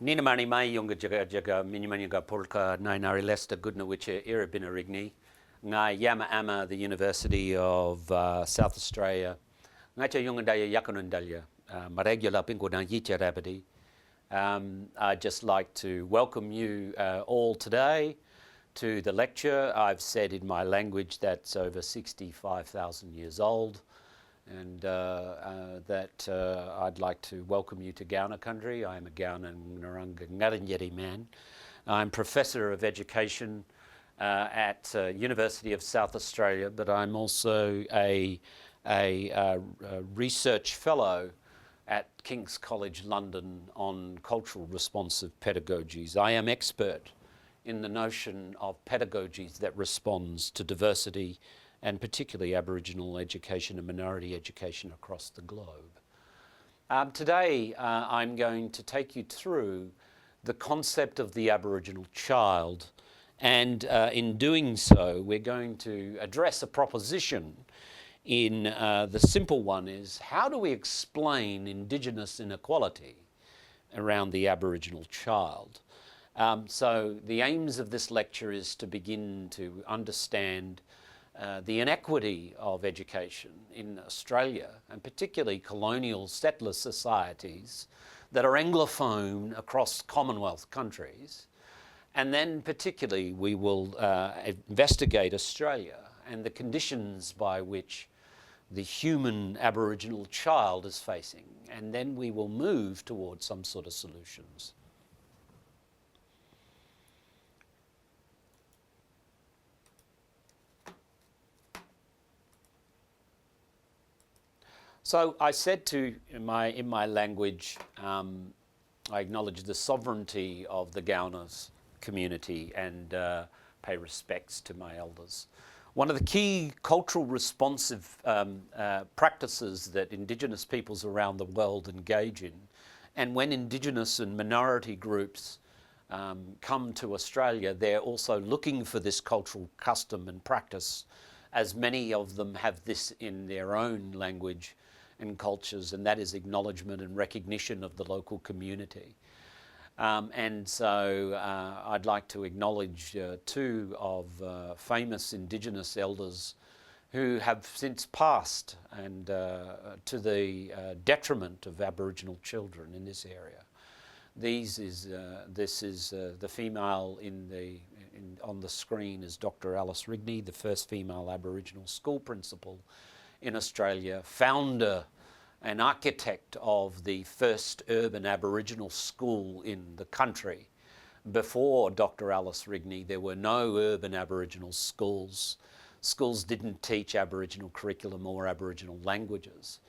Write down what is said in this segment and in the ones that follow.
Nina mani mai yunga jaga minimanga polka nainari Lester-Irabinna Rigney, ngai Yama Ama, the University of South Australia, ngai cha yunga daya yakanundalya, maregula pingo dan yicha rabadi. I'd just like to welcome you all today to the lecture. I've said in my language that's over 65,000 years old, and that I'd like to welcome you to Gauna country. I'm a Gauna Ngaranga Ngaranyeri man. I'm Professor of Education at University of South Australia, but I'm also a research fellow at King's College London on cultural responsive pedagogies. I am expert in the notion of pedagogies that responds to diversity and particularly Aboriginal education and minority education across the globe. Today I'm going to take you through the concept of the Aboriginal child, and in doing so we're going to address a proposition. In the simple one is, how do we explain Indigenous inequality around the Aboriginal child? So the aims of this lecture is to begin to understand the inequity of education in Australia, and particularly colonial settler societies that are Anglophone across Commonwealth countries. And then particularly we will investigate Australia and the conditions by which the human Aboriginal child is facing. And then we will move towards some sort of solutions. So I said in my language, I acknowledge the sovereignty of the Gaunas community and pay respects to my elders. One of the key cultural responsive practices that Indigenous peoples around the world engage in, and when Indigenous and minority groups come to Australia, they're also looking for this cultural custom and practice, as many of them have this in their own language and cultures, and that is acknowledgement and recognition of the local community. And so I'd like to acknowledge two of famous Indigenous elders who have since passed, and to the detriment of Aboriginal children in this area. This is the female on the screen is Dr. Alice Rigney, the first female Aboriginal school principal in Australia, founder and architect of the first urban Aboriginal school in the country. Before Dr. Alice Rigney, there were no urban Aboriginal schools. Schools didn't teach Aboriginal curriculum or Aboriginal languages.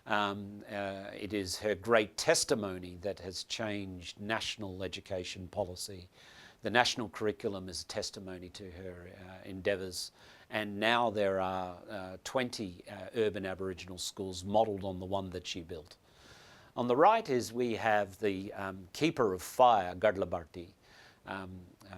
It is her great testimony that has changed national education policy. The national curriculum is a testimony to her endeavours, and now there are 20 urban Aboriginal schools modelled on the one that she built. On the right we have the Keeper of Fire, Gadlabarti.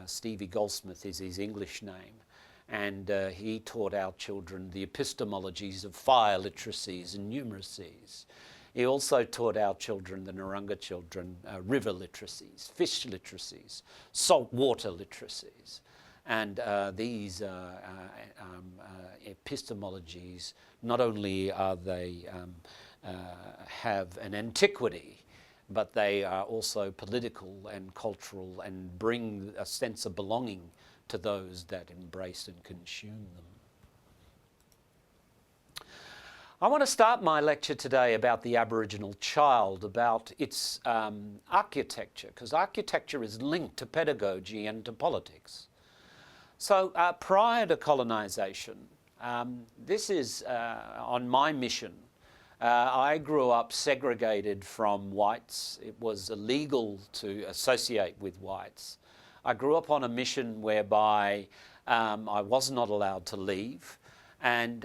Stevie Goldsmith is his English name, and he taught our children the epistemologies of fire literacies and numeracies. He also taught our children, the Narungga children, river literacies, fish literacies, saltwater literacies. And these epistemologies, not only are they have an antiquity, but they are also political and cultural and bring a sense of belonging to those that embrace and consume them. I want to start my lecture today about the Aboriginal child, about its architecture, because architecture is linked to pedagogy and to politics. So prior to colonisation, this is on my mission. I grew up segregated from whites. It was illegal to associate with whites. I grew up on a mission whereby I was not allowed to leave, and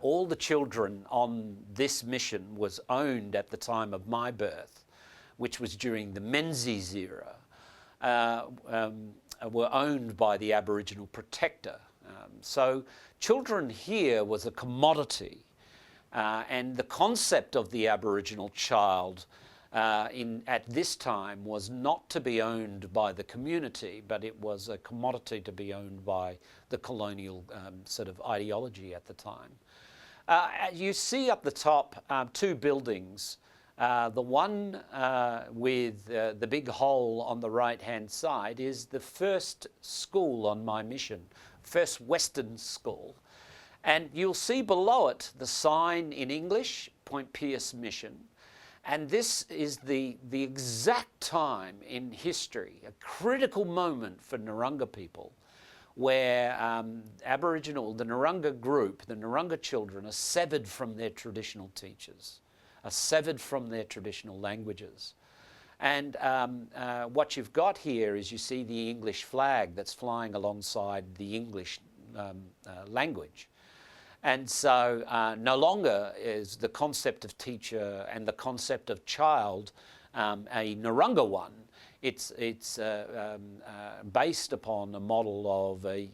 all the children on this mission was owned at the time of my birth, which was during the Menzies era, were owned by the Aboriginal protector. So children here was a commodity, and the concept of the Aboriginal child at this time was not to be owned by the community, but it was a commodity to be owned by the colonial sort of ideology at the time. You see up the top two buildings. The one with the big hole on the right-hand side is the first school on my mission, first Western school. And you'll see below it the sign in English, Point Pearce Mission. And this is the exact time in history, a critical moment for Narungga people, where Aboriginal, the Narungga group, the Narungga children are severed from their traditional teachers, are severed from their traditional languages. And what you've got here is you see the English flag that's flying alongside the English language. And so no longer is the concept of teacher and the concept of child a Narungga one. It's based upon a model of a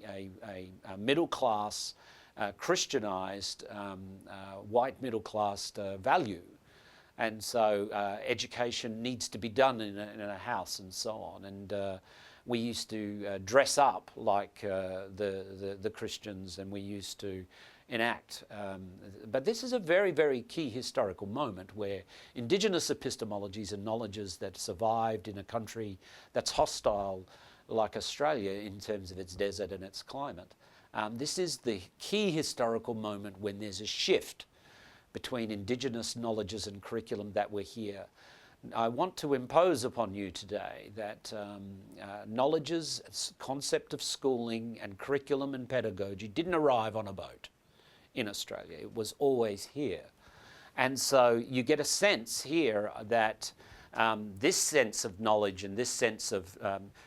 middle-class, Christianised, white middle-class value. And so education needs to be done in a house and so on. And we used to dress up like the Christians, and we used to enact. But this is a very, very key historical moment where Indigenous epistemologies and knowledges that survived in a country that's hostile like Australia in terms of its desert and its climate. This is the key historical moment when there's a shift between Indigenous knowledges and curriculum that were here. I want to impose upon you today that knowledges, concept of schooling and curriculum and pedagogy didn't arrive on a boat in Australia. It was always here. And so you get a sense here that this sense of knowledge and this sense of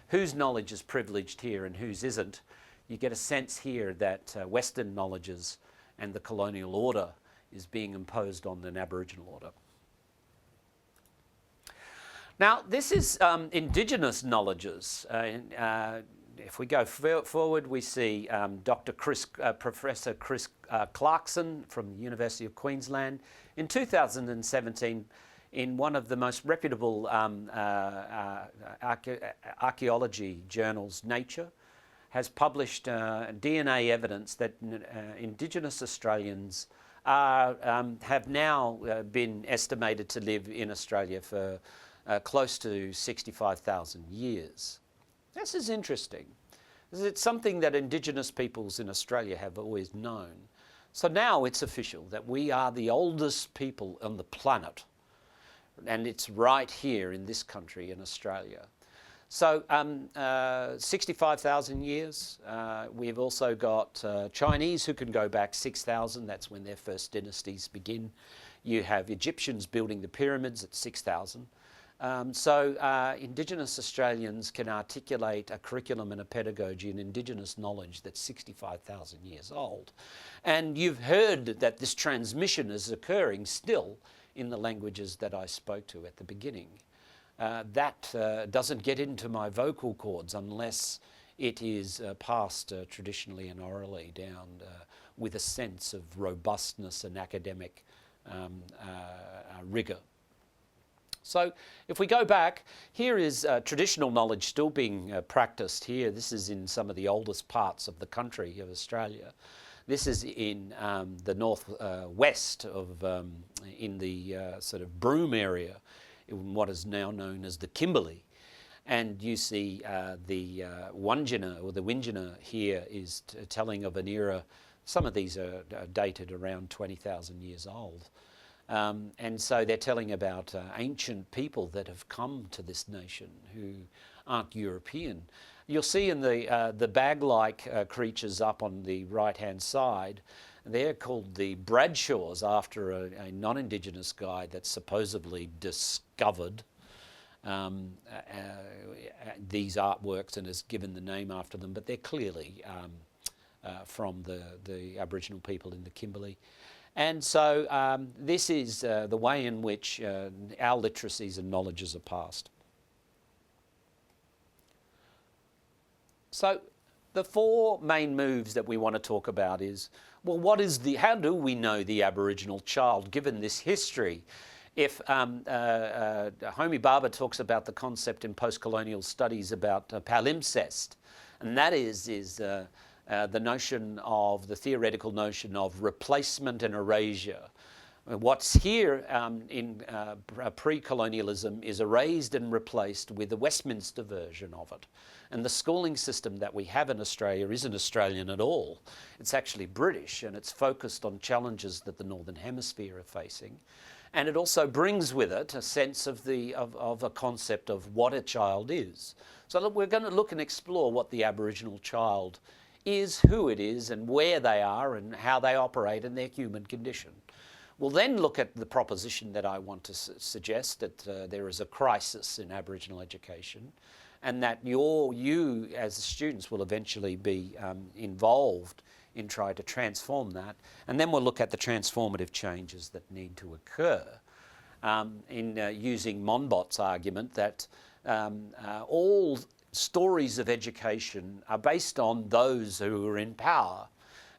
whose knowledge is privileged here and whose isn't, you get a sense here that Western knowledges and the colonial order is being imposed on an Aboriginal order. Now, this is Indigenous knowledges. If we go forward, we see Professor Chris Clarkson from the University of Queensland in 2017 in one of the most reputable archaeology journals, Nature, has published DNA evidence that Indigenous Australians have now been estimated to live in Australia for close to 65,000 years. This is interesting. It's something that Indigenous peoples in Australia have always known. So now it's official that we are the oldest people on the planet, and it's right here in this country in Australia. So 65,000 years. We've also got Chinese who can go back 6,000. That's when their first dynasties begin. You have Egyptians building the pyramids at 6,000. So Indigenous Australians can articulate a curriculum and a pedagogy and Indigenous knowledge that's 65,000 years old. And you've heard that this transmission is occurring still in the languages that I spoke to at the beginning. That doesn't get into my vocal cords unless it is passed traditionally and orally down with a sense of robustness and academic rigour. So if we go back, here is traditional knowledge still being practiced here. This is in some of the oldest parts of the country of Australia. This is in the northwest of, in the sort of Broome area, in what is now known as the Kimberley. And you see the Wandjina or the Windjina here is telling of an era. Some of these are dated around 20,000 years old. And so they're telling about ancient people that have come to this nation who aren't European. You'll see in the bag-like creatures up on the right-hand side, they're called the Bradshaws after a non-Indigenous guy that supposedly discovered these artworks and has given the name after them, but they're clearly from the Aboriginal people in the Kimberley. And so this is the way in which our literacies and knowledges are passed. So the four main moves that we want to talk about is, well, how do we know the Aboriginal child given this history if Homi Bhabha talks about the concept in post-colonial studies about palimpsest, and that is the notion of, the theoretical notion of replacement and erasure. What's here in pre-colonialism is erased and replaced with the Westminster version of it. And the schooling system that we have in Australia isn't Australian at all. It's actually British, and it's focused on challenges that the Northern Hemisphere are facing. And it also brings with it a sense of a concept of what a child is. So look, we're going to look and explore what the Aboriginal child is, who it is, and where they are, and how they operate in their human condition. We'll then look at the proposition that I want to suggest, that there is a crisis in Aboriginal education, and that you as students will eventually be involved in trying to transform that. And then we'll look at the transformative changes that need to occur in using Monbot's argument that all stories of education are based on those who are in power.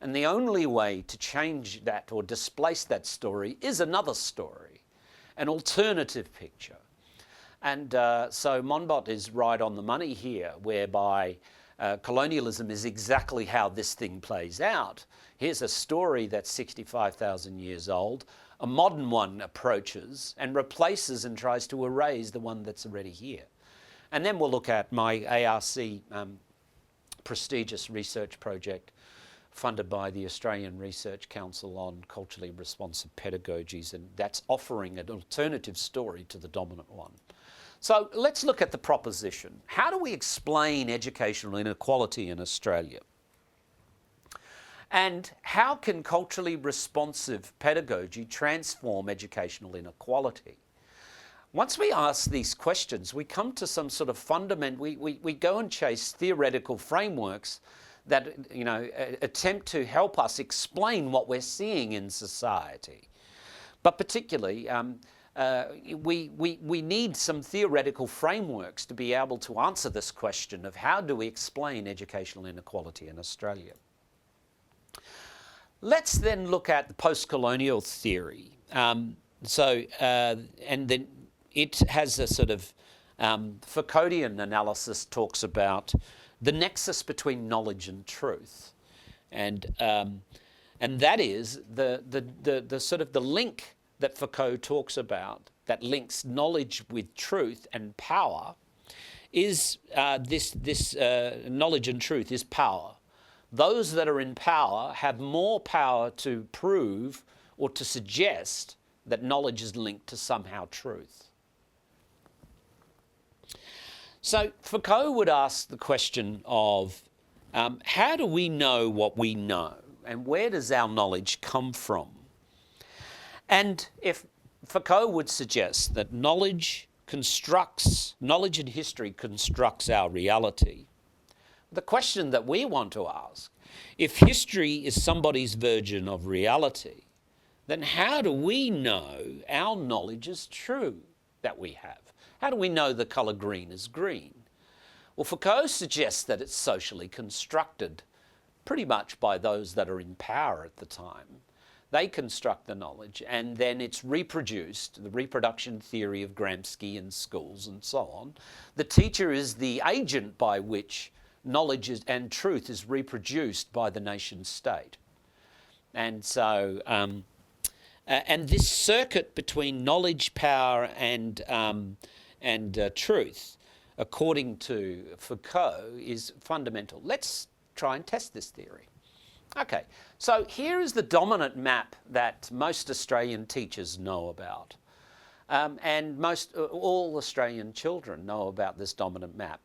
And the only way to change that or displace that story is another story, an alternative picture. And so Monbot is right on the money here, whereby colonialism is exactly how this thing plays out. Here's a story that's 65,000 years old. A modern one approaches and replaces and tries to erase the one that's already here. And then we'll look at my ARC prestigious research project funded by the Australian Research Council on culturally responsive pedagogies, and that's offering an alternative story to the dominant one. So let's look at the proposition. How do we explain educational inequality in Australia? And how can culturally responsive pedagogy transform educational inequality? Once we ask these questions, we come to some sort of fundamental, we go and chase theoretical frameworks that attempt to help us explain what we're seeing in society. But particularly, we need some theoretical frameworks to be able to answer this question of how do we explain educational inequality in Australia. Let's then look at the post-colonial theory. And then it has a sort of Foucauldian analysis, talks about the nexus between knowledge and truth, and that is the sort of the link that Foucault talks about that links knowledge with truth and power is this knowledge and truth is power. Those that are in power have more power to prove or to suggest that knowledge is linked to somehow truth. So Foucault would ask the question of how do we know what we know, and where does our knowledge come from? And if Foucault would suggest that knowledge and history constructs our reality, the question that we want to ask, if history is somebody's version of reality, then how do we know our knowledge is true that we have? How do we know the colour green is green? Well, Foucault suggests that it's socially constructed pretty much by those that are in power at the time. They construct the knowledge, and then it's reproduced, the reproduction theory of Gramsci in schools and so on. The teacher is the agent by which knowledge and truth is reproduced by the nation state. And so, and this circuit between knowledge, power, and truth, according to Foucault, is fundamental. Let's try and test this theory. Okay, so here is the dominant map that most Australian teachers know about. And all Australian children know about this dominant map.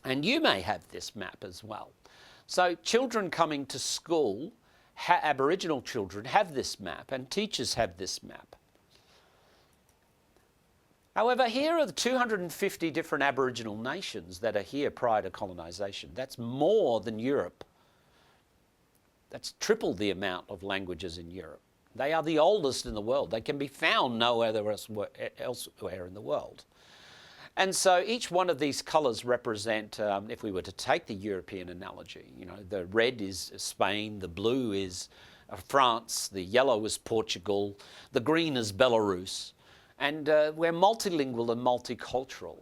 And you may have this map as well. So children coming to school, Aboriginal children have this map, and teachers have this map. However, here are the 250 different Aboriginal nations that are here prior to colonisation. That's more than Europe. That's triple the amount of languages in Europe. They are the oldest in the world. They can be found nowhere elsewhere in the world. And so each one of these colours represent, if we were to take the European analogy, the red is Spain, the blue is France, the yellow is Portugal, the green is Belarus, and we're multilingual and multicultural.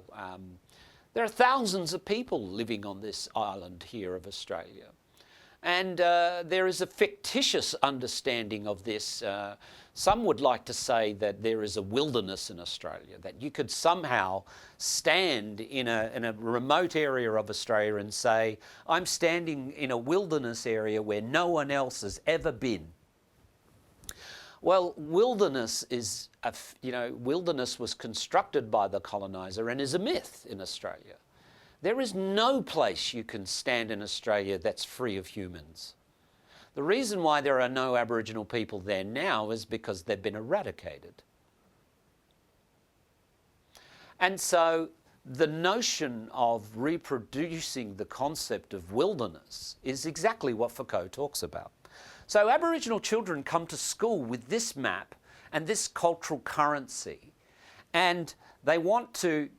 There are thousands of people living on this island here of Australia. And there is a fictitious understanding of this. Some would like to say that there is a wilderness in Australia, that you could somehow stand in a remote area of Australia and say, I'm standing in a wilderness area where no one else has ever been. Well, wilderness is, wilderness was constructed by the coloniser and is a myth in Australia. There is no place you can stand in Australia that's free of humans. The reason why there are no Aboriginal people there now is because they've been eradicated. And so the notion of reproducing the concept of wilderness is exactly what Foucault talks about. So Aboriginal children come to school with this map and this cultural currency, and they want to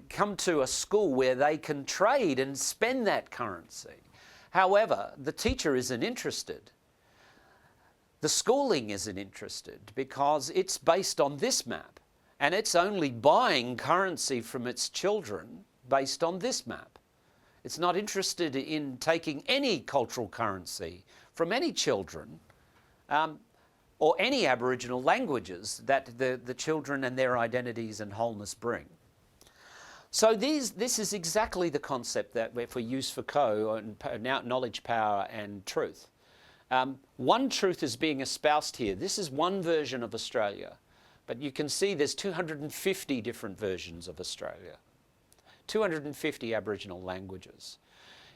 come to a school where they can trade and spend that currency. However, the teacher isn't interested. The schooling isn't interested because it's based on this map, and it's only buying currency from its children based on this map. It's not interested in taking any cultural currency from any children or any Aboriginal languages that the children and their identities and wholeness bring. So this is exactly the concept that if we use Foucault on knowledge, power and truth. One truth is being espoused here. This is one version of Australia, but you can see there's 250 different versions of Australia, 250 Aboriginal languages.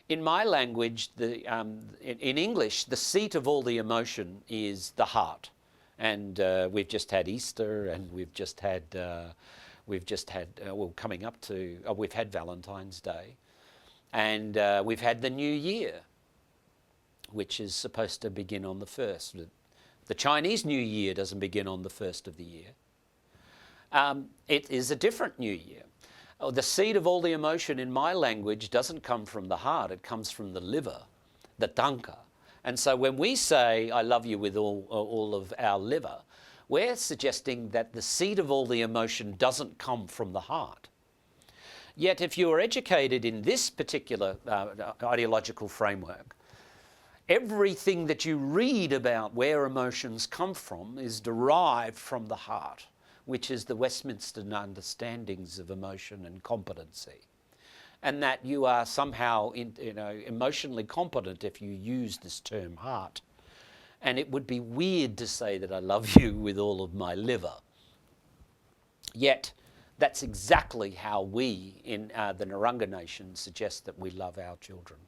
In my language, in English, the seat of all the emotion is the heart. And we've just had Easter, and we've had Valentine's Day, and we've had the New Year, which is supposed to begin on the 1st. The Chinese New Year doesn't begin on the 1st of the year. It is a different New Year. The seed of all the emotion in my language doesn't come from the heart, it comes from the liver, the tanka. And so when we say, I love you with all of our liver, we're suggesting that the seed of all the emotion doesn't come from the heart. Yet if you are educated in this particular ideological framework, everything that you read about where emotions come from is derived from the heart, which is the Westminster understandings of emotion and competency. And that you are somehow emotionally competent if you use this term heart. And it would be weird to say that I love you with all of my liver. Yet, that's exactly how we in the Narungga Nation suggest that we love our children.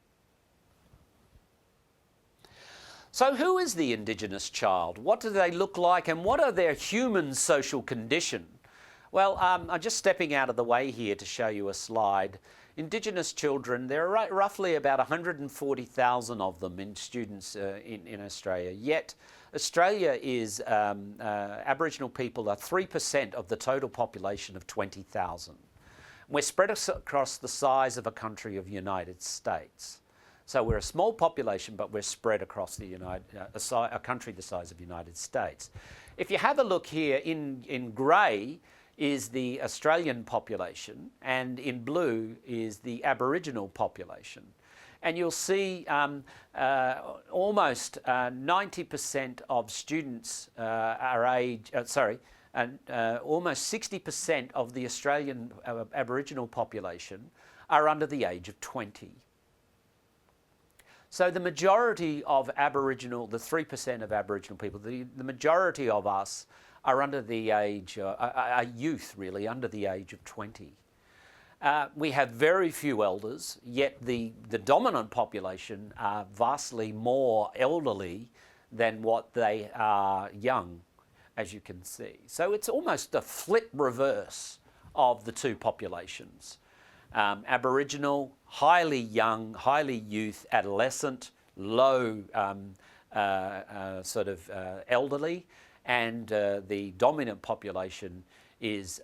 So who is the Indigenous child? What do they look like, and what are their human social condition? Well, I'm just stepping out of the way here to show you a slide. Indigenous children, there are roughly about 140,000 of them in students in Australia. Yet Australia is, Aboriginal people are 3% of the total population of 20,000. We're spread across the size of a country of the United States. So we're a small population, but we're spread across a country the size of the United States. If you have a look here, in grey is the Australian population, and in blue is the Aboriginal population. And you'll see almost 90% of students almost 60% of the Australian Aboriginal population are under the age of 20. So the majority of Aboriginal, the 3% of Aboriginal people, the majority of us are under the age, are youth really, under the age of 20. We have very few elders, yet the dominant population are vastly more elderly than what they are young, as you can see. So it's almost a flip reverse of the two populations. Aboriginal, highly young, highly youth, adolescent, low elderly, and the dominant population is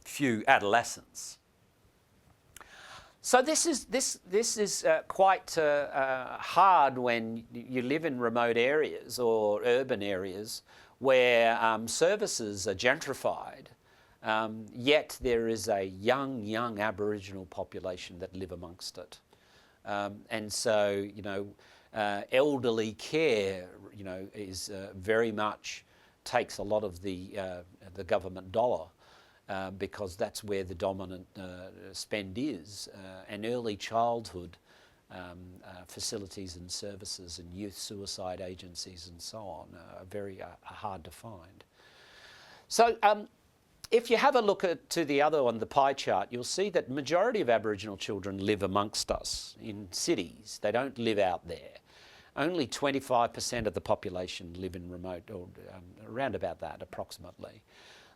few adolescents. So this is quite hard when you live in remote areas or urban areas where services are gentrified, yet there is a young Aboriginal population that live amongst it. And so, elderly care, is very much takes a lot of the government dollar. Because that's where the dominant spend is, and early childhood facilities and services and youth suicide agencies and so on are very hard to find. So if you have a look to the other on the pie chart, you'll see that the majority of Aboriginal children live amongst us in cities. They don't live out there. Only 25% of the population live in remote, or around about that approximately.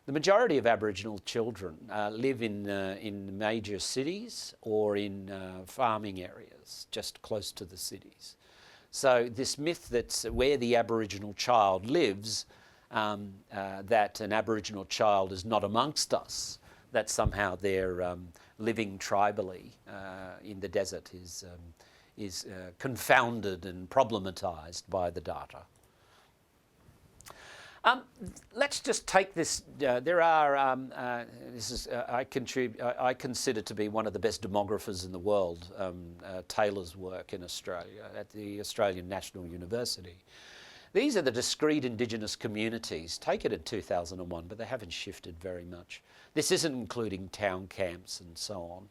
The majority of Aboriginal children live in major cities or in farming areas, just close to the cities. So this myth that where the Aboriginal child lives, that an Aboriginal child is not amongst us, that somehow they're living tribally in the desert is confounded and problematized by the data. Let's just take this. There are. This is. I consider to be one of the best demographers in the world. Taylor's work in Australia at the Australian National University. These are the discrete Indigenous communities. Take it in 2001, but they haven't shifted very much. This isn't including town camps and so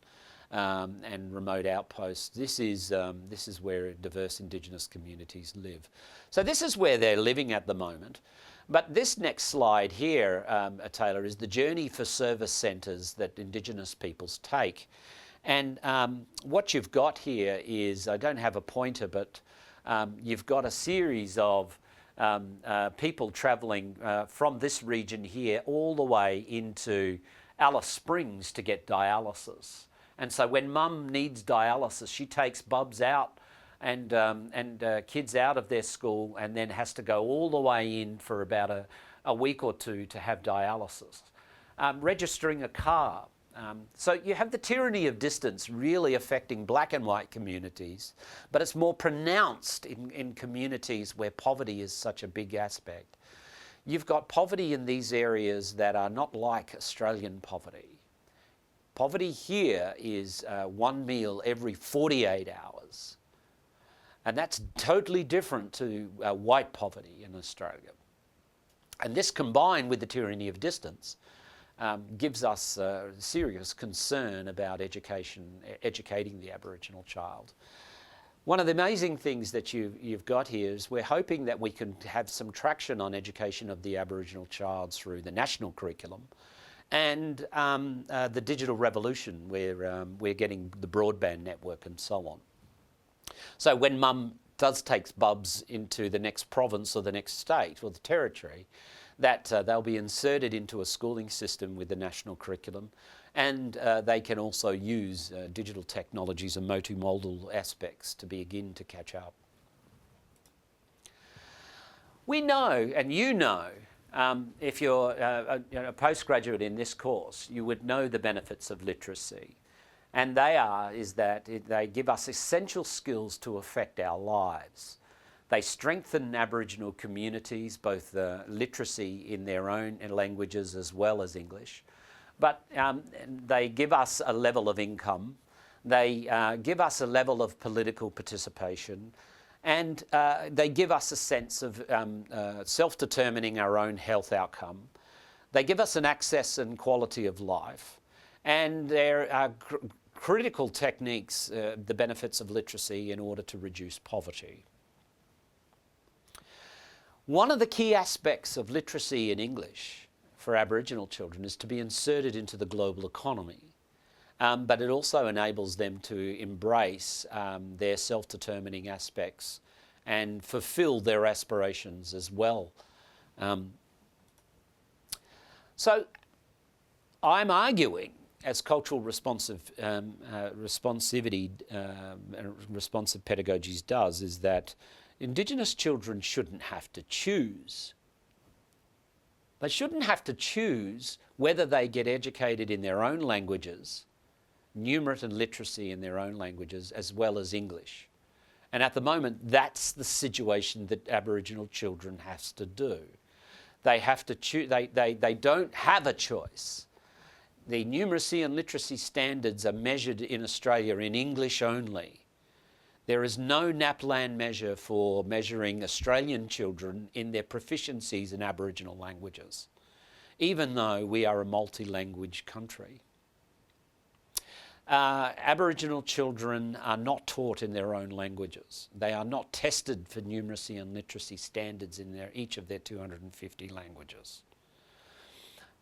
on, and remote outposts. This is where diverse Indigenous communities live. So this is where they're living at the moment. But this next slide here, Taylor, is the journey for service centres that Indigenous peoples take. And what you've got here is, I don't have a pointer, but you've got a series of people travelling from this region here all the way into Alice Springs to get dialysis. And so when mum needs dialysis, she takes bubs out and kids out of their school, and then has to go all the way in for about a week or two to have dialysis. Registering a car. So you have the tyranny of distance really affecting black and white communities, but it's more pronounced in communities where poverty is such a big aspect. You've got poverty in these areas that are not like Australian poverty. Poverty here is one meal every 48 hours. And that's totally different to white poverty in Australia. And this, combined with the tyranny of distance, gives us serious concern about educating the Aboriginal child. One of the amazing things that you've got here is we're hoping that we can have some traction on education of the Aboriginal child through the national curriculum and the digital revolution, where we're getting the broadband network and so on. So when mum does take bubs into the next province or the next state or the territory, that they'll be inserted into a schooling system with the national curriculum, and they can also use digital technologies and multimodal aspects to begin to catch up. We know, and you know, if you're a postgraduate in this course, you would know the benefits of literacy. And they give us essential skills to affect our lives. They strengthen Aboriginal communities, both literacy in their own languages as well as English. But they give us a level of income. They give us a level of political participation. And they give us a sense of self-determining our own health outcome. They give us an access and quality of life. And there are critical techniques, the benefits of literacy in order to reduce poverty. One of the key aspects of literacy in English for Aboriginal children is to be inserted into the global economy, but it also enables them to embrace their self-determining aspects and fulfil their aspirations as well. So I'm arguing, as cultural responsive responsivity, responsive pedagogies does, is that Indigenous children shouldn't have to choose. They shouldn't have to choose whether they get educated in their own languages, numerate and literacy in their own languages, as well as English. And at the moment, that's the situation that Aboriginal children have to do. They have to choose. They don't have a choice. The numeracy and literacy standards are measured in Australia in English only. There is no NAPLAN measure for measuring Australian children in their proficiencies in Aboriginal languages, even though we are a multi-language country. Aboriginal children are not taught in their own languages. They are not tested for numeracy and literacy standards in each of their 250 languages.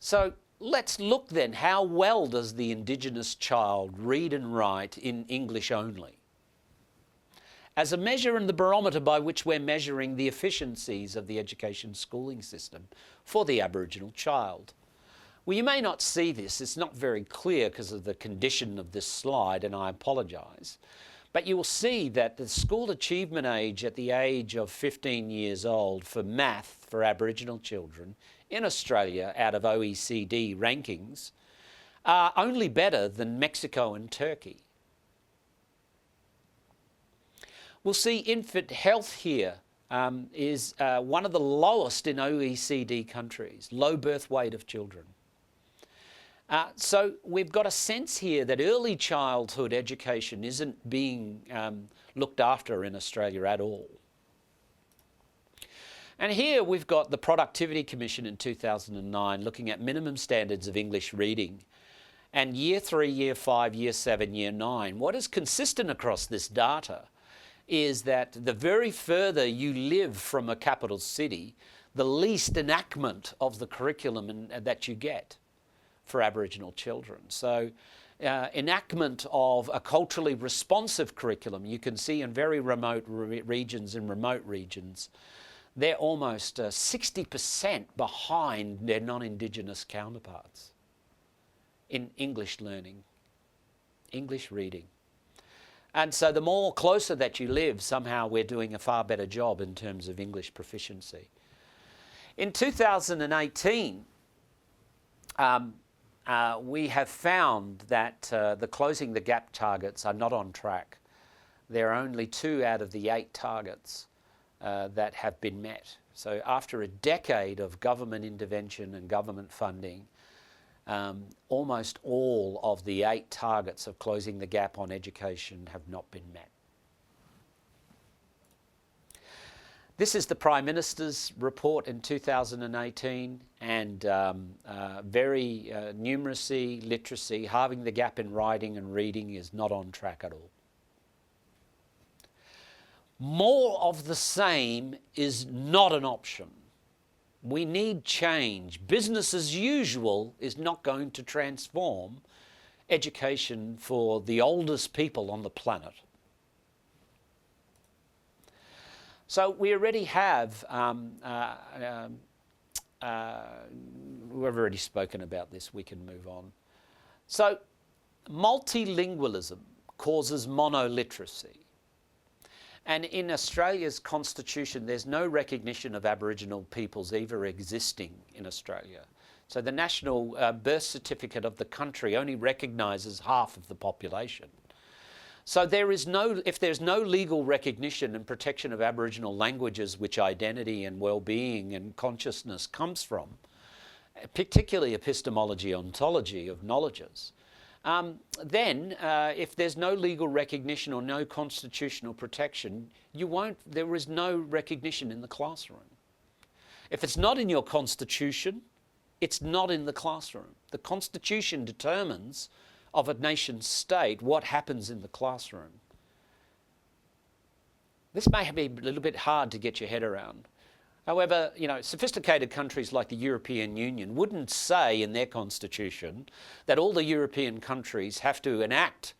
So let's look then, how well does the Indigenous child read and write in English only? As a measure and the barometer by which we're measuring the efficiencies of the education schooling system for the Aboriginal child. Well, you may not see this. It's not very clear because of the condition of this slide, and I apologise. But you will see that the school achievement age at the age of 15 years old for math for Aboriginal children in Australia out of OECD rankings are only better than Mexico and Turkey. We'll see infant health here is one of the lowest in OECD countries, low birth weight of children. So we've got a sense here that early childhood education isn't being looked after in Australia at all. And here we've got the Productivity Commission in 2009 looking at minimum standards of English reading. And year 3, year 5, year 7, year 9. What is consistent across this data is that the very further you live from a capital city, the least enactment of the curriculum that you get for Aboriginal children. So enactment of a culturally responsive curriculum, you can see in very remote regions and remote regions, they're almost 60% behind their non-Indigenous counterparts in English learning, English reading. And so the more closer that you live, somehow we're doing a far better job in terms of English proficiency. In 2018, we have found that the Closing the Gap targets are not on track. There are only 2 out of the 8 targets that have been met. So after a decade of government intervention and government funding, almost all of the 8 targets of closing the gap on education have not been met. This is the Prime Minister's report in 2018, and numeracy, literacy, halving the gap in writing and reading is not on track at all. More of the same is not an option. We need change. Business as usual is not going to transform education for the oldest people on the planet. So we already have, we've already spoken about this, we can move on. So multilingualism causes monoliteracy. And in Australia's constitution, there's no recognition of Aboriginal peoples ever existing in Australia. So the national birth certificate of the country only recognises half of the population. So if there's no legal recognition and protection of Aboriginal languages, which identity and well-being and consciousness comes from, particularly epistemology, ontology of knowledges, then if there's no legal recognition or no constitutional protection, there is no recognition in the classroom. If it's not in your constitution, it's not in the classroom. The constitution determines of a nation state what happens in the classroom. This may be a little bit hard to get your head around. However, sophisticated countries like the European Union wouldn't say in their constitution that all the European countries have to enact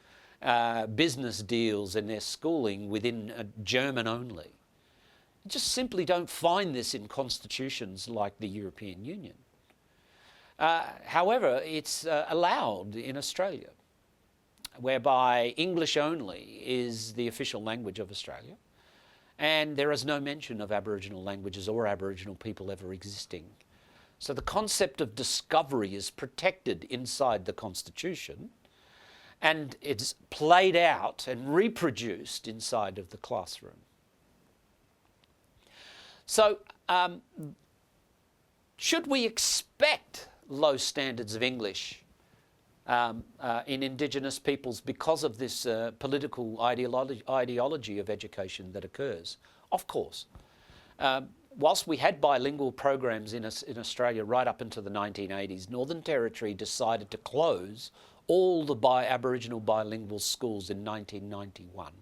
business deals in their schooling within German only. You just simply don't find this in constitutions like the European Union. However, it's allowed in Australia, whereby English only is the official language of Australia. And there is no mention of Aboriginal languages or Aboriginal people ever existing. So the concept of discovery is protected inside the Constitution, and it's played out and reproduced inside of the classroom. So should we expect low standards of English in Indigenous peoples because of this political ideology of education that occurs? Of course. Whilst we had bilingual programs in Australia right up into the 1980s, Northern Territory decided to close all the Aboriginal bilingual schools in 1991.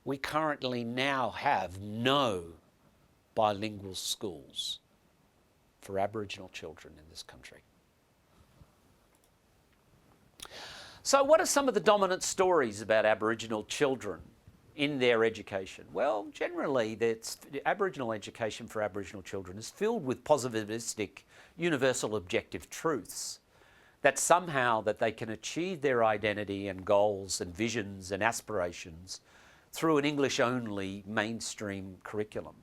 We currently now have no bilingual schools for Aboriginal children in this country. So what are some of the dominant stories about Aboriginal children in their education? Well, generally, Aboriginal education for Aboriginal children is filled with positivistic, universal objective truths that somehow that they can achieve their identity and goals and visions and aspirations through an English-only mainstream curriculum.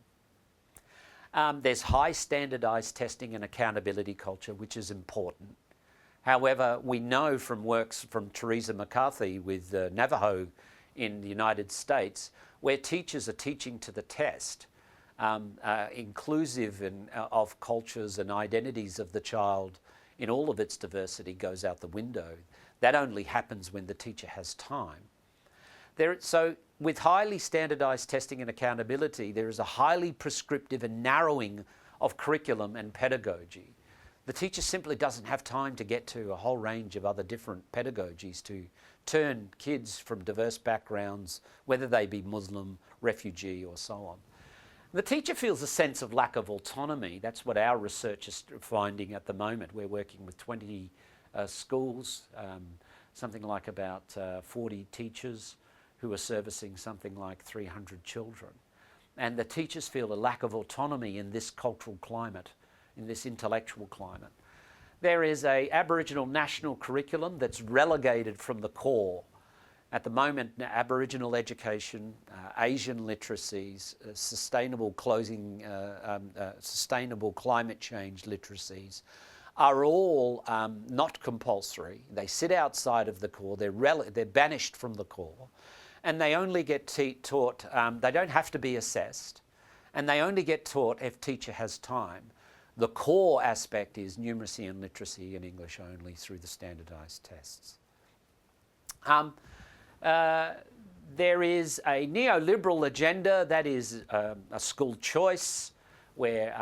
There's high standardised testing and accountability culture, which is important. However, we know from works from Teresa McCarthy with Navajo in the United States, where teachers are teaching to the test, inclusive of cultures and identities of the child in all of its diversity goes out the window. That only happens when the teacher has time. So with highly standardised testing and accountability, there is a highly prescriptive and narrowing of curriculum and pedagogy. The teacher simply doesn't have time to get to a whole range of other different pedagogies to turn kids from diverse backgrounds, whether they be Muslim, refugee, or so on. The teacher feels a sense of lack of autonomy. That's what our research is finding at the moment. We're working with 20 schools, something like about 40 teachers who are servicing something like 300 children. And the teachers feel a lack of autonomy in this cultural climate, in this intellectual climate. There is an Aboriginal national curriculum that's relegated from the core. At the moment, Aboriginal education, Asian literacies, sustainable climate change literacies are all not compulsory. They sit outside of the core. They're banished from the core, and they only get taught. They don't have to be assessed, and they only get taught if teacher has time. The core aspect is numeracy and literacy in English only through the standardised tests. There is a neoliberal agenda that is a school choice where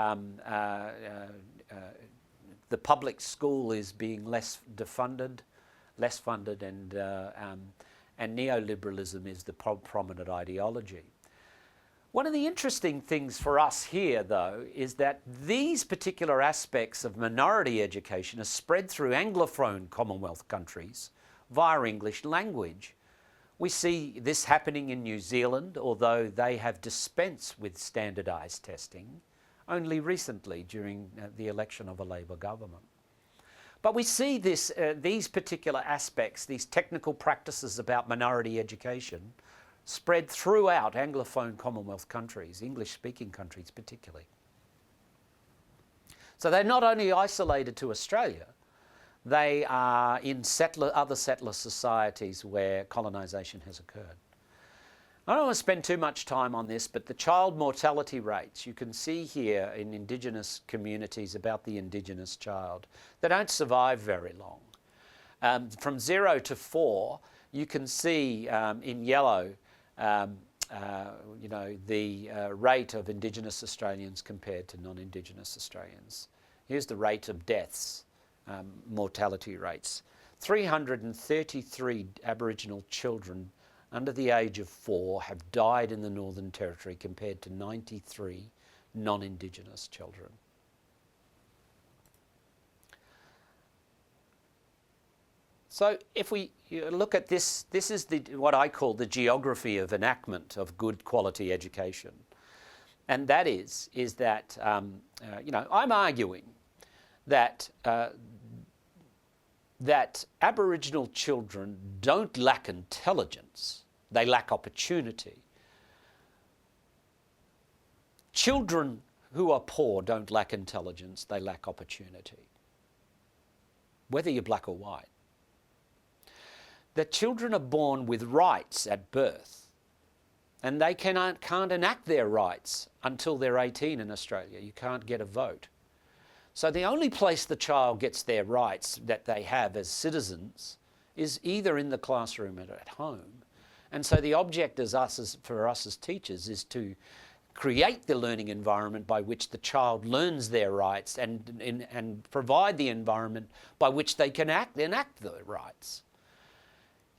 the public school is being less funded, and neoliberalism is the prominent ideology. One of the interesting things for us here, though, is that these particular aspects of minority education are spread through Anglophone Commonwealth countries via English language. We see this happening in New Zealand, although they have dispensed with standardised testing only recently during the election of a Labor government. But we see these particular aspects, these technical practices about minority education, spread throughout Anglophone Commonwealth countries, English-speaking countries particularly. So they're not only isolated to Australia, they are in other settler societies where colonisation has occurred. I don't want to spend too much time on this, but the child mortality rates, you can see here in Indigenous communities about the Indigenous child. They don't survive very long. From 0 to 4, you can see in yellow the rate of Indigenous Australians compared to non-Indigenous Australians. Here's the rate of deaths, mortality rates. 333 Aboriginal children under the age of 4 have died in the Northern Territory compared to 93 non-Indigenous children. So if we look at this, this is what I call the geography of enactment of good quality education. And that is that, I'm arguing that, that Aboriginal children don't lack intelligence, they lack opportunity. Children who are poor don't lack intelligence, they lack opportunity, whether you're black or white. That children are born with rights at birth, and they can't enact their rights until they're 18 in Australia. You can't get a vote. So the only place the child gets their rights that they have as citizens is either in the classroom or at home. And so the object for us as teachers is to create the learning environment by which the child learns their rights and provide the environment by which they can enact the rights.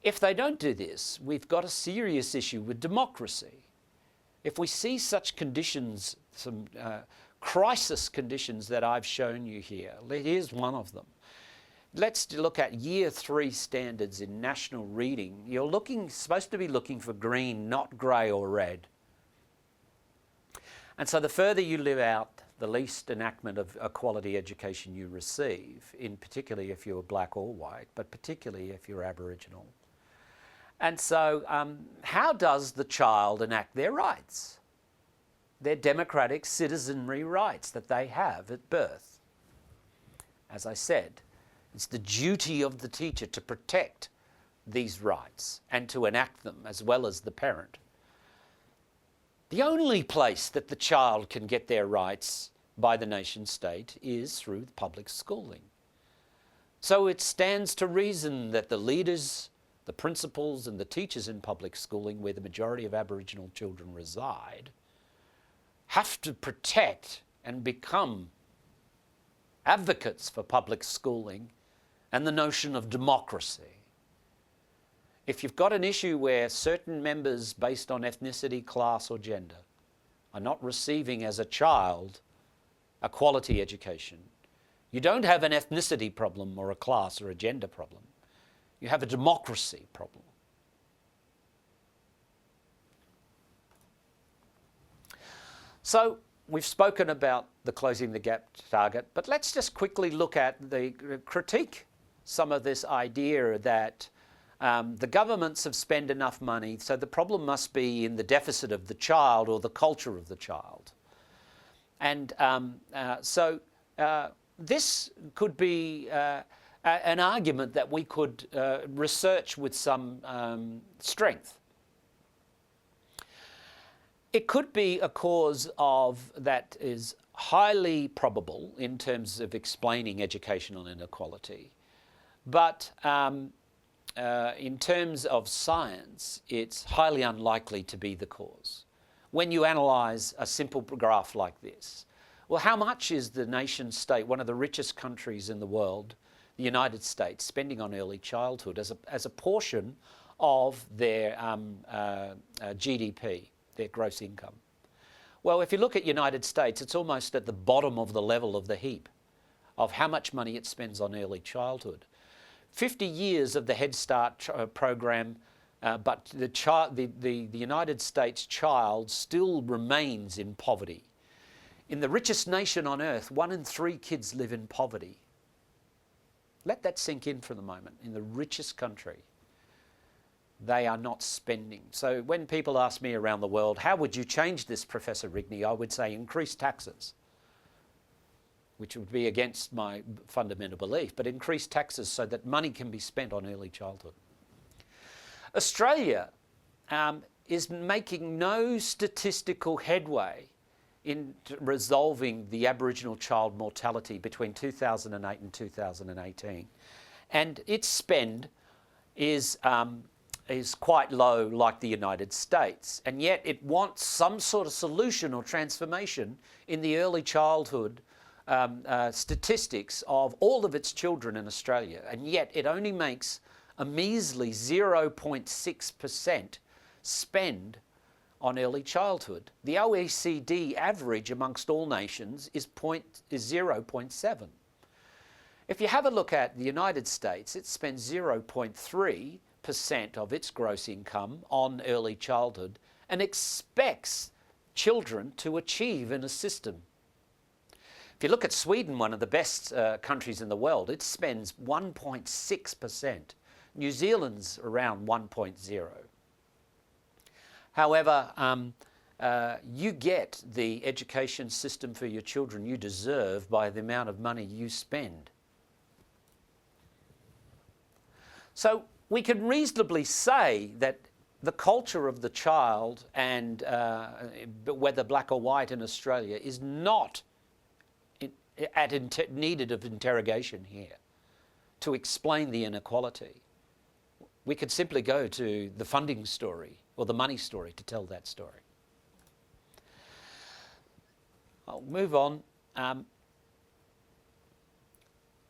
If they don't do this, we've got a serious issue with democracy. If we see such conditions, some crisis conditions that I've shown you here, here's one of them. Let's look at Year 3 standards in national reading. You're supposed to be looking for green, not grey or red. And so the further you live out, the least enactment of a quality education you receive, in particularly if you're black or white, but particularly if you're Aboriginal. And so how does the child enact their rights? Their democratic citizenry rights that they have at birth. As I said, it's the duty of the teacher to protect these rights and to enact them as well as the parent. The only place that the child can get their rights by the nation state is through public schooling. So it stands to reason that the leaders, the principals and the teachers in public schooling, where the majority of Aboriginal children reside, have to protect and become advocates for public schooling and the notion of democracy. If you've got an issue where certain members based on ethnicity, class or gender are not receiving as a child a quality education, you don't have an ethnicity problem or a class or a gender problem. You have a democracy problem. So we've spoken about the closing the gap target, but let's just quickly look at the critique some of this idea that the governments have spent enough money, so the problem must be in the deficit of the child or the culture of the child. And this could be an argument that we could research with some strength. It could be a cause of that is highly probable in terms of explaining educational inequality, but in terms of science, it's highly unlikely to be the cause. When you analyse a simple graph like this, well, how much is the nation state, one of the richest countries in the world, the United States, spending on early childhood as a portion of their GDP, their gross income? Well, if you look at United States, it's almost at the bottom of the level of the heap of how much money it spends on early childhood. 50 years of the Head Start program, but the United States child still remains in poverty. In the richest nation on earth, 1 in 3 kids live in poverty. Let that sink in for the moment. In the richest country, they are not spending. So when people ask me around the world, how would you change this, Professor Rigney? I would say increase taxes, which would be against my fundamental belief, but increase taxes so that money can be spent on early childhood. Australia is making no statistical headway in resolving the Aboriginal child mortality between 2008 and 2018. And its spend is quite low, like the United States. And yet it wants some sort of solution or transformation in the early childhood statistics of all of its children in Australia. And yet it only makes a measly 0.6% spend on early childhood. The OECD average amongst all nations is 0.7. If you have a look at the United States, it spends 0.3% of its gross income on early childhood and expects children to achieve in a system. If you look at Sweden, one of the best countries in the world, it spends 1.6%. New Zealand's around 1.0. However, you get the education system for your children you deserve by the amount of money you spend. So we can reasonably say that the culture of the child, and whether black or white in Australia, is not needed of interrogation here to explain the inequality. We could simply go to the funding story or the money story to tell that story. I'll move on.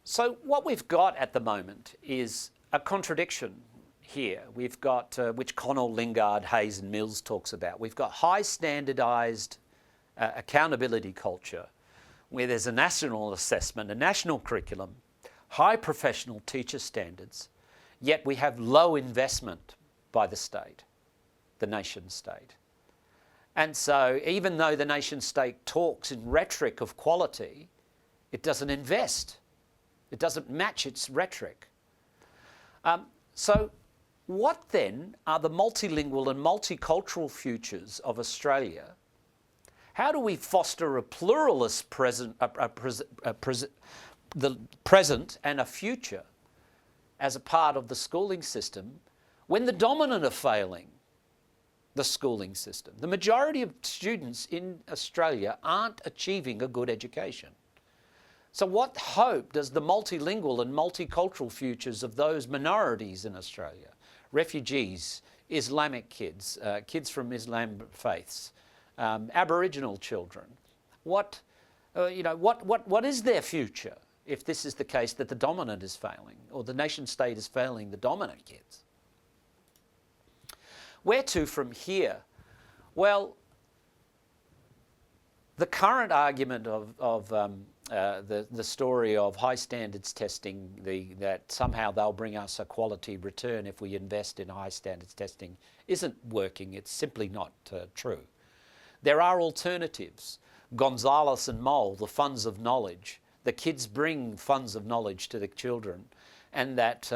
So what we've got at the moment is a contradiction here. We've got, which Connell, Lingard, Hayes and Mills talks about. We've got high standardised accountability culture where there's a national assessment, a national curriculum, high professional teacher standards, yet we have low investment by the state, the nation state. And so even though the nation state talks in rhetoric of quality, it doesn't invest. It doesn't match its rhetoric. So what then are the multilingual and multicultural futures of Australia? How do we foster a pluralist the present and a future as a part of the schooling system when the dominant are failing the schooling system? The majority of students in Australia aren't achieving a good education. So what hope does the multilingual and multicultural futures of those minorities in Australia, refugees, Islamic kids, kids from Islam faiths, Aboriginal children, what is their future if this is the case that the dominant is failing or the nation state is failing the dominant kids? Where to from here? Well, the current argument of the story of high standards testing, that somehow they'll bring us a quality return if we invest in high standards testing, isn't working. It's simply not true. There are alternatives. Gonzalez and Mole, the funds of knowledge. The kids bring funds of knowledge to the children, and that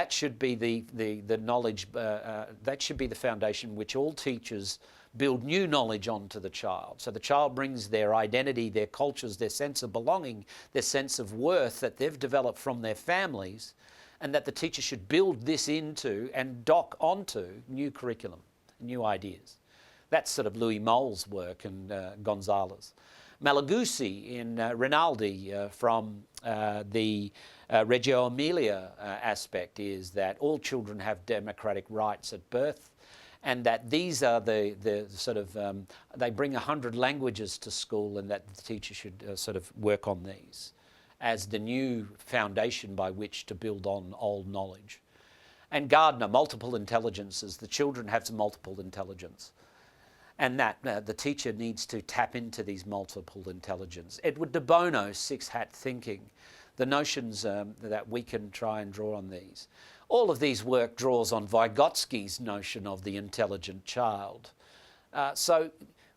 should be the knowledge. That should be the foundation which all teachers build new knowledge onto the child. So the child brings their identity, their cultures, their sense of belonging, their sense of worth that they've developed from their families, and that the teacher should build this into and dock onto new curriculum, new ideas. That's sort of Louis Mole's work and Gonzalez. Malaguzzi in Rinaldi from the Reggio Emilia aspect is that all children have democratic rights at birth, and that these are the sort of, they bring 100 languages to school, and that the teacher should sort of work on these as the new foundation by which to build on old knowledge. And Gardner, multiple intelligences. The children have multiple intelligence. And that the teacher needs to tap into these multiple intelligence. Edward de Bono, six-hat thinking, the notions that we can try and draw on these. All of these work draws on Vygotsky's notion of the intelligent child. So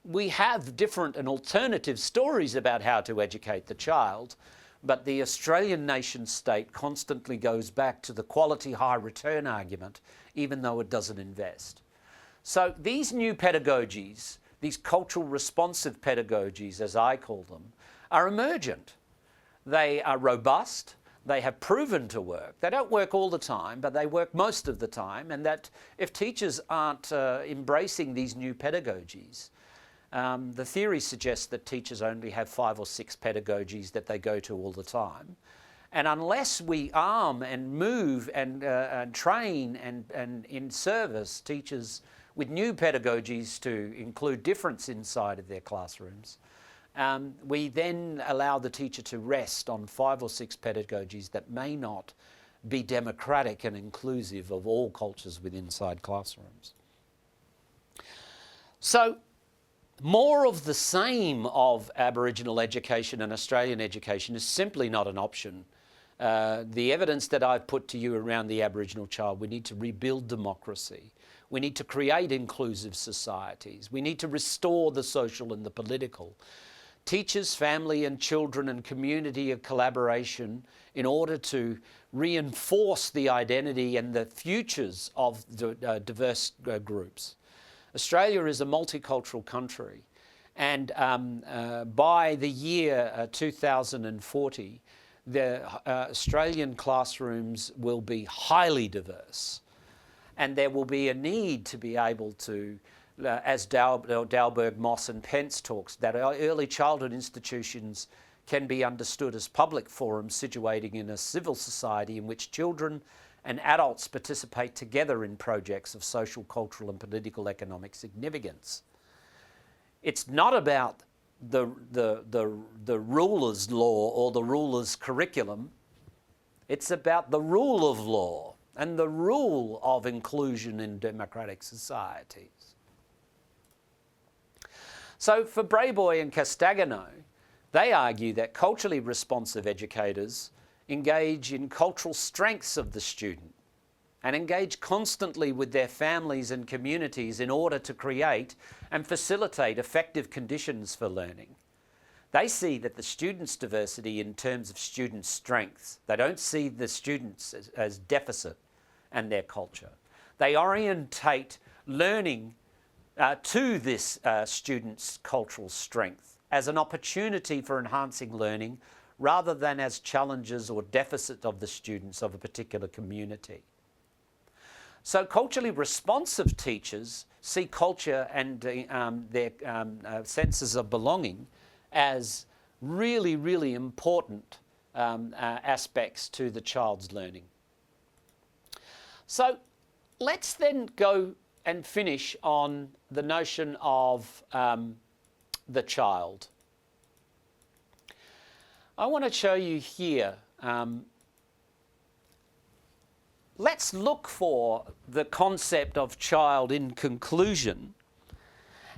we have different and alternative stories about how to educate the child, but the Australian nation state constantly goes back to the quality high return argument, even though it doesn't invest. So these new pedagogies, these cultural responsive pedagogies, as I call them, are emergent. They are robust. They have proven to work. They don't work all the time, but they work most of the time. And that if teachers aren't embracing these new pedagogies, the theory suggests that teachers only have 5 or 6 pedagogies that they go to all the time. And unless we arm and move and train and in service teachers with new pedagogies to include difference inside of their classrooms, we then allow the teacher to rest on 5 or 6 pedagogies that may not be democratic and inclusive of all cultures within inside classrooms. So more of the same of Aboriginal education and Australian education is simply not an option. The evidence that I've put to you around the Aboriginal child, we need to rebuild democracy. We need to create inclusive societies. We need to restore the social and the political. Teachers, family and children and community of collaboration in order to reinforce the identity and the futures of the diverse groups. Australia is a multicultural country, and by the year 2040, the Australian classrooms will be highly diverse, and there will be a need to be able to, as Dalberg, Moss and Pence talks, that our early childhood institutions can be understood as public forums situating in a civil society in which children and adults participate together in projects of social, cultural and political economic significance. It's not about the ruler's law or the ruler's curriculum. It's about the rule of law and the rule of inclusion in democratic societies. So for Brayboy and Castagno, they argue that culturally responsive educators engage in cultural strengths of the student and engage constantly with their families and communities in order to create and facilitate effective conditions for learning. They see that the students' diversity in terms of student strengths. They don't see the students as deficit and their culture. They orientate learning to this student's cultural strength as an opportunity for enhancing learning rather than as challenges or deficit of the students of a particular community. So culturally responsive teachers see culture and their senses of belonging as really, really important aspects to the child's learning. So let's then go and finish on the notion of the child. I want to show you here, let's look for the concept of child in conclusion.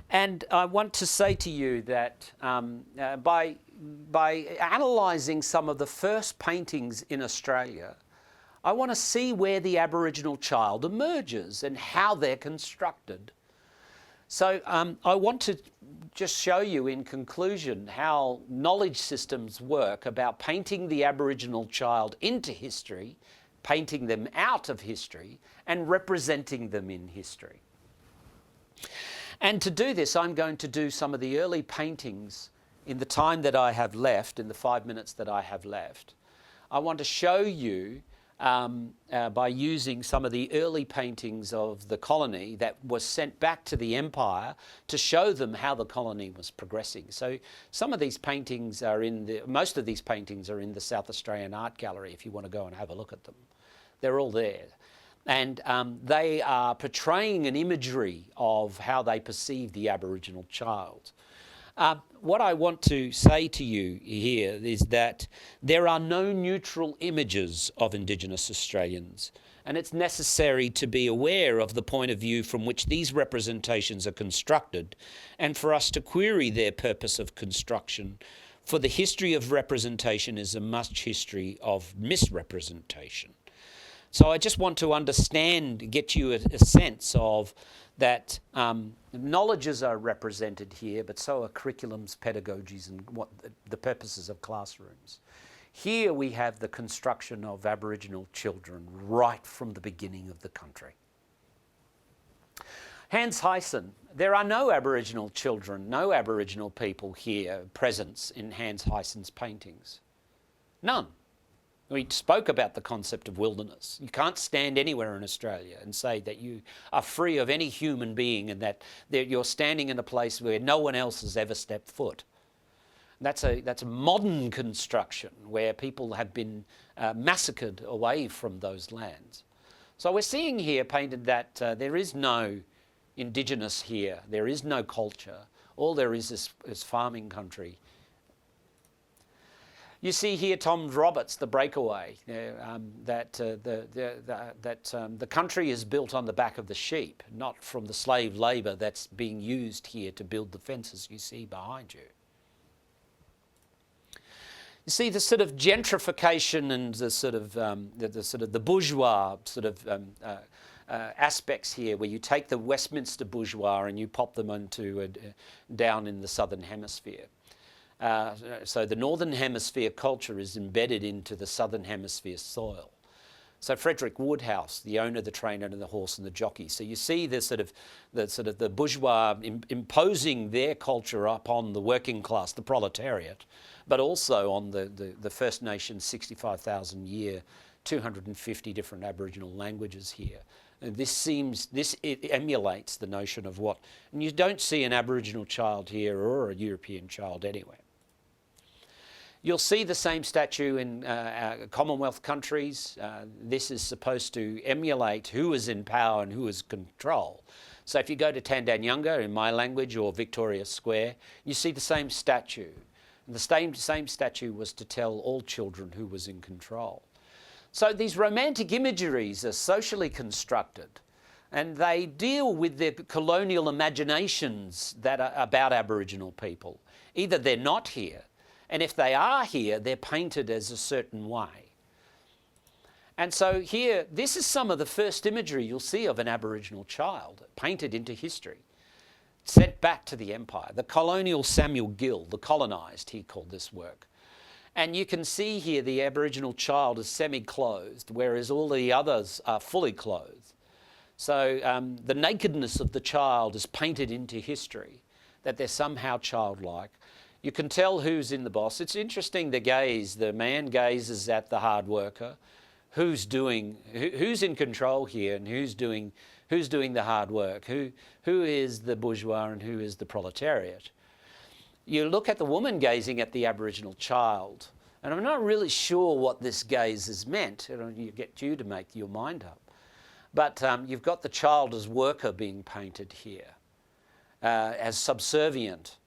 And I want to say to you that by analysing some of the first paintings in Australia, I want to see where the Aboriginal child emerges and how they're constructed. So I want to just show you in conclusion how knowledge systems work about painting the Aboriginal child into history, painting them out of history, and representing them in history. And to do this, I'm going to do some of the early paintings in the time that I have left, in the 5 minutes that I have left. I want to show you by using some of the early paintings of the colony that was sent back to the Empire to show them how the colony was progressing. So some of these paintings are most of these paintings are in the South Australian Art Gallery if you want to go and have a look at them. They're all there. And they are portraying an imagery of how they perceive the Aboriginal child. What I want to say to you here is that there are no neutral images of Indigenous Australians, and it's necessary to be aware of the point of view from which these representations are constructed, and for us to query their purpose of construction, for the history of representation is a much history of misrepresentation. So I just want to understand, get you a sense of that knowledges are represented here, but so are curriculums, pedagogies, and what the purposes of classrooms. Here we have the construction of Aboriginal children right from the beginning of the country. Hans Huyssen, there are no Aboriginal children, no Aboriginal people here, presence in Hans Huyssen's paintings. None. We spoke about the concept of wilderness. You can't stand anywhere in Australia and say that you are free of any human being and that you're standing in a place where no one else has ever stepped foot. That's a modern construction where people have been massacred away from those lands. So we're seeing here painted that there is no Indigenous here, there is no culture. All there is farming country. You see here Tom Roberts, the breakaway, that the country is built on the back of the sheep, not from the slave labour that's being used here to build the fences you see behind you. You see the sort of gentrification and the bourgeois aspects here, where you take the Westminster bourgeois and you pop them into down in the southern hemisphere. So the northern hemisphere culture is embedded into the southern hemisphere soil. So Fredrick Woodhouse, the owner, the trainer, and the horse and the jockey. So you see the bourgeois imposing their culture upon the working class, the proletariat, but also on the First Nations 65,000 year, 250 different Aboriginal languages here. And it emulates the notion of what, and you don't see an Aboriginal child here or a European child anywhere. You'll see the same statue in Commonwealth countries. This is supposed to emulate who is in power and who is control. So if you go to Tandanyanga in my language or Victoria Square, you see the same statue. And the same statue was to tell all children who was in control. So these romantic imageries are socially constructed, and they deal with the colonial imaginations that are about Aboriginal people. Either they're not here, and if they are here, they're painted as a certain way. And so here, this is some of the first imagery you'll see of an Aboriginal child painted into history, sent back to the empire. The colonial Samuel Gill, the colonised, he called this work. And you can see here the Aboriginal child is semi-clothed, whereas all the others are fully clothed. So the nakedness of the child is painted into history, that they're somehow childlike. You can tell who's in the boss. It's interesting, the gaze. The man gazes at the hard worker. Who's in control here, and who's doing the hard work? Who is the bourgeois and who is the proletariat? You look at the woman gazing at the Aboriginal child, and I'm not really sure what this gaze is meant. You get you to make your mind up. But you've got the child as worker being painted here, as subservient.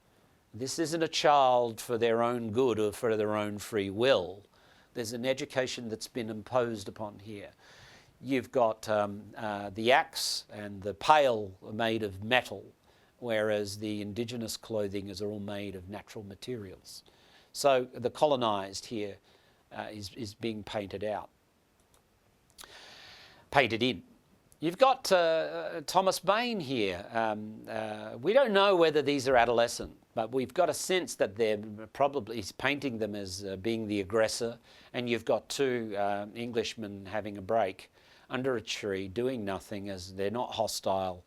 This isn't a child for their own good or for their own free will. There's an education that's been imposed upon here. You've got the axe and the pail are made of metal, whereas the indigenous clothing is all made of natural materials. So the colonised here is being painted out, painted in. You've got Thomas Bain here. We don't know whether these are adolescent, but we've got a sense that he's painting them as being the aggressor, and you've got two Englishmen having a break under a tree doing nothing, as they're not hostile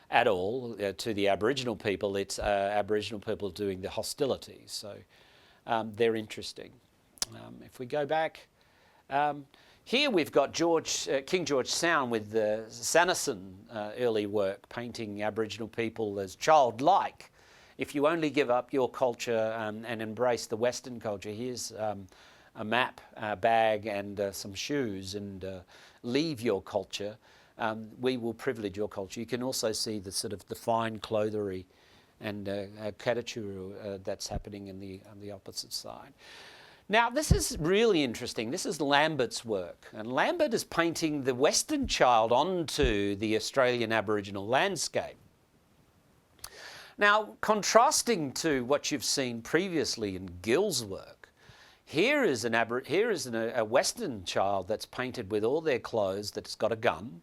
at all to the Aboriginal people. It's Aboriginal people doing the hostilities, so they're interesting. If we go back, here we've got King George Sound with the Sanderson early work, painting Aboriginal people as childlike. If you only give up your culture and embrace the Western culture, here's a map, a bag and some shoes, and leave your culture, we will privilege your culture. You can also see the sort of the fine clothery and caricature that's happening on the opposite side. Now, this is really interesting. This is Lambert's work, and Lambert is painting the Western child onto the Australian Aboriginal landscape. Now, contrasting to what you've seen previously in Gill's work, here is a Western child that's painted with all their clothes, that's got a gun,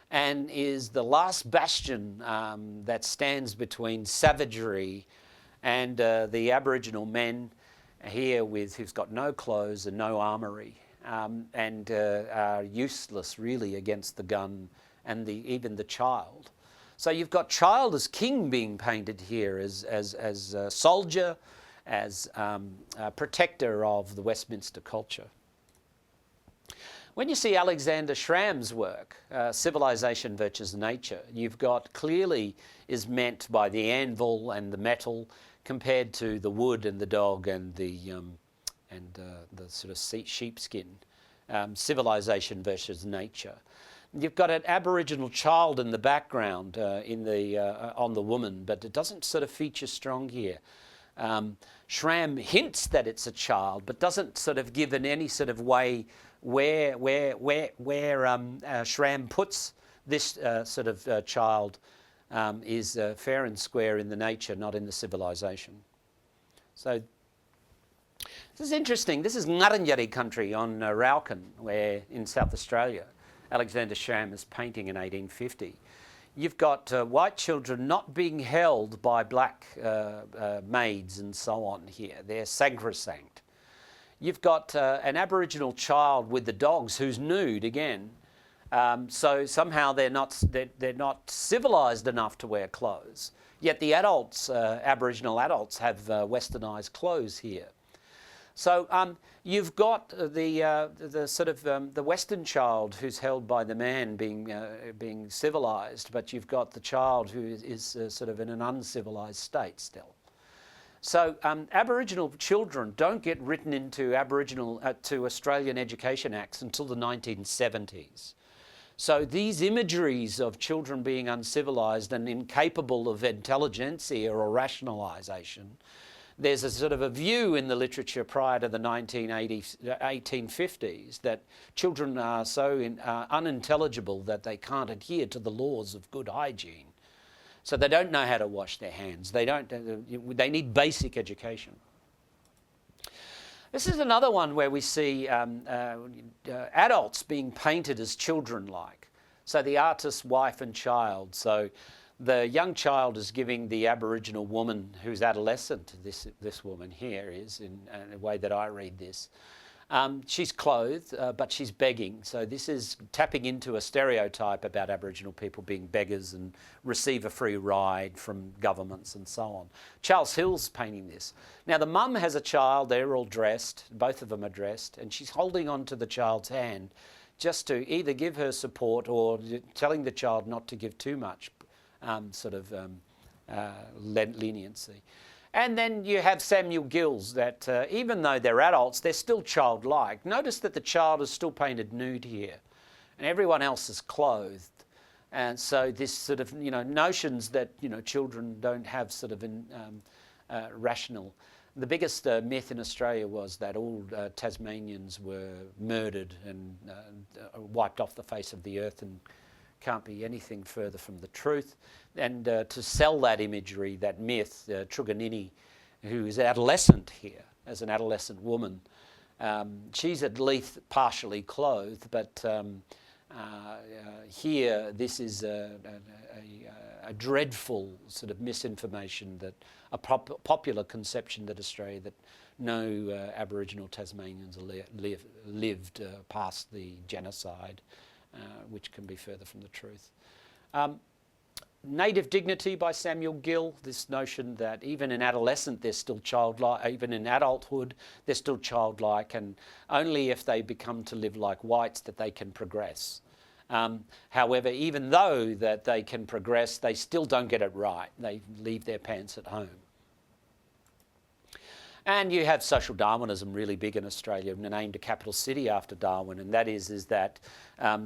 and is the last bastion that stands between savagery and the Aboriginal men here who's got no clothes and no armoury, and are useless really against the gun and even the child. So you've got child as king being painted here, as a soldier, as a protector of the Westminster culture. When you see Alexander Schramm's work, Civilization versus Nature, you've got clearly is meant by the anvil and the metal compared to the wood and the dog and the sort of sheepskin. Civilization versus Nature. You've got an Aboriginal child in the background on the woman, but it doesn't sort of feature strong here. Schramm hints that it's a child, but doesn't sort of give in any sort of way where Schramm puts this sort of child is fair and square in the nature, not in the civilization. So this is interesting. This is Ngarrindjeri country on Rauken, where in South Australia, Alexander Schramm is painting in 1850. You've got white children not being held by black maids and so on here. They're sacrosanct. You've got an Aboriginal child with the dogs who's nude again. So somehow they're not civilised enough to wear clothes. Yet the adults, Aboriginal adults, have westernised clothes here. So you've got the sort of the Western child who's held by the man being civilised, but you've got the child who is sort of in an uncivilised state still. So Aboriginal children don't get written into to Australian Education Acts until the 1970s. So these imageries of children being uncivilised and incapable of intelligentsia or rationalisation, there's a sort of a view in the literature prior to the 1850s that children are so unintelligible that they can't adhere to the laws of good hygiene. So they don't know how to wash their hands. They need basic education. This is another one where we see adults being painted as children-like. So the artist's wife and child. So the young child is giving the Aboriginal woman who's adolescent, this woman here is, in a way that I read this. She's clothed, but she's begging. So this is tapping into a stereotype about Aboriginal people being beggars and receive a free ride from governments and so on. Charles Hill's painting this. Now the mum has a child, they're all dressed, both of them are dressed, and she's holding on to the child's hand just to either give her support or telling the child not to give too much leniency. And then you have Samuel Gills that even though they're adults, they're still childlike. Notice that the child is still painted nude here and everyone else is clothed. And so this sort of, notions that, children don't have sort of rational. The biggest myth in Australia was that all Tasmanians were murdered and wiped off the face of the earth and can't be anything further from the truth. And to sell that imagery, that myth, Truganini, who is adolescent here, as an adolescent woman, she's at least partially clothed, but here this is a dreadful sort of misinformation, that a popular conception that Australia, that no Aboriginal Tasmanians lived past the genocide, which can be further from the truth. Native Dignity by Samuel Gill, this notion that even in adolescent they're still childlike, even in adulthood they're still childlike, and only if they become to live like whites that they can progress. However, even though that they can progress, they still don't get it right. They leave their pants at home. And you have social Darwinism really big in Australia, named a capital city after Darwin, and that is that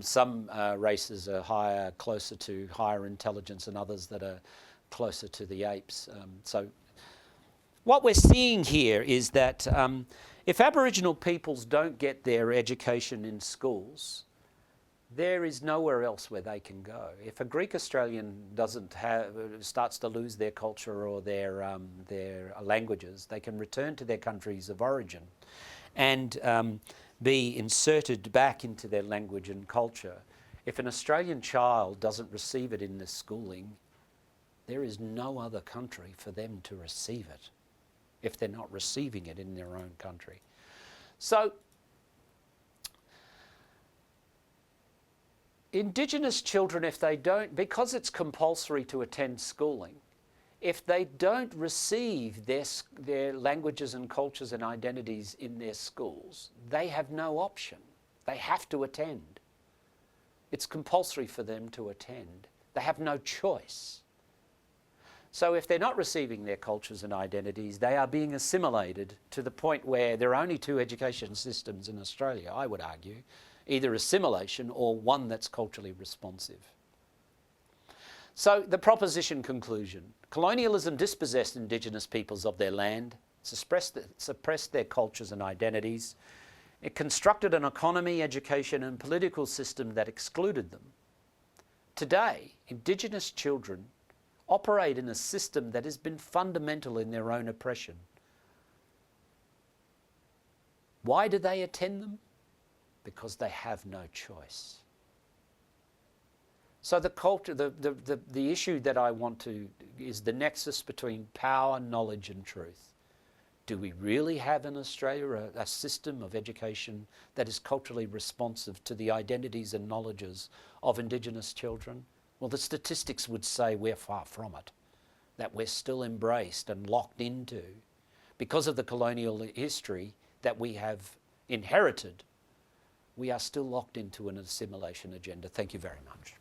some races are closer to higher intelligence and others that are closer to the apes. So what we're seeing here is that if Aboriginal peoples don't get their education in schools, there is nowhere else where they can go. If a Greek Australian starts to lose their culture or their languages, they can return to their countries of origin and be inserted back into their language and culture. If an Australian child doesn't receive it in this schooling, there is no other country for them to receive it if they're not receiving it in their own country. So Indigenous children, if they don't, because it's compulsory to attend schooling, if they don't receive their languages and cultures and identities in their schools, they have no option. They have to attend. It's compulsory for them to attend. They have no choice. So if they're not receiving their cultures and identities, they are being assimilated to the point where there are only two education systems in Australia, I would argue, either assimilation or one that's culturally responsive. So the proposition conclusion: colonialism dispossessed Indigenous peoples of their land, suppressed their cultures and identities. It constructed an economy, education and political system that excluded them. Today, Indigenous children operate in a system that has been fundamental in their own oppression. Why do they attend them? Because they have no choice. So the culture, the issue that I want to, is the nexus between power, knowledge and truth. Do we really have in Australia a system of education that is culturally responsive to the identities and knowledges of Indigenous children? Well, the statistics would say we're far from it, that we're still embraced and locked into, because of the colonial history that we have inherited, we are still locked into an assimilation agenda. Thank you very much.